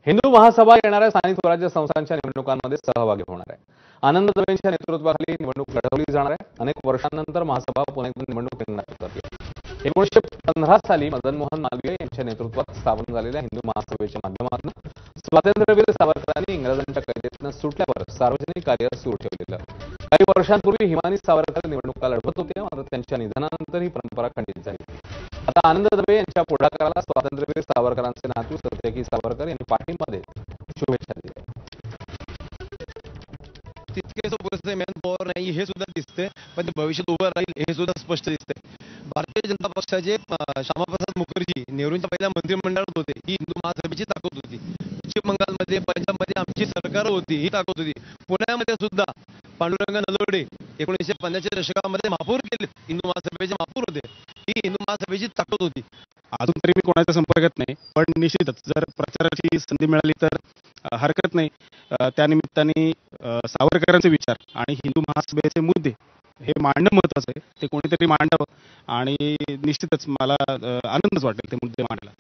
हिंदू महासभा येणाऱ्या स्थानिक स्वराज्य संस्थांच्या निवडणुकांमध्ये सहभागी होणार आहे। आनंद दवेंच्या नेतृत्वाखाली निवडणूक लढवली जाणार आहे। अनेक वर्षांनंतर महासभा पुन्हा एकदा निवडणूक रिंगणात उतरली आहे। 1915 साली मदन मोहन मालवीय यांच्या नेतृत्वात स्थापन झालेल्या हिंदू महासभेच्या माध्यमातून स्वातंत्र्यवीर सावरकरांनी इंग्रजांच्या कैदेतून सुटल्यावर सार्वजनिक कार्य सुरू ठेवलेलं। काही वर्षांपूर्वी हिमानी सावरकर निवडणुका लढवत होते, मात्र त्यांच्या निधनानंतर ही परंपरा खंडित झाली। आता आनंद दवे यांच्या पुढाकाराला स्वातंत्र्यवीर सावरकरांचे नातू सत्यकी सावरकर यांनी पाठिंबा देत शुभेच्छा दिल्या। तितकेच उपस्थित मॅन पॉवर नाही हे सुद्धा दिसते, पण ते भविष्यात उभं राहील हे सुद्धा स्पष्ट दिसते। भारतीय जनता पक्षाचे श्यामाप्रसाद मुखर्जी नेहरूंच्या पहिल्या मंत्रिमंडळात होते, ही हिंदू महासभेची ताकद होती। पश्चिम बंगालमध्ये, पंजाबमध्ये आमची सरकार होती, ही ताकद होती। पुण्यामध्ये सुद्धा पांडुरंग नलवडे 1950 च्या दशकामध्ये महापौर केले, हिंदू महासभेचे महापौर होते, ही हिंदू महासभेची ताकद होती। अजून तरी मी कोणाच्या संपर्कात नाही, पण निश्चितच जर प्रचाराची संधी मिळाली तर हरकत नाही। त्यानिमित्ताने सावरकरांचे विचार आणि हिंदू महासभेचे मुद्दे हे मांडणं महत्त्वाचं आहे, ते कोणीतरी मांडावं आणि निश्चितच मला आनंदच वाटेल ते मुद्दे मांडायला।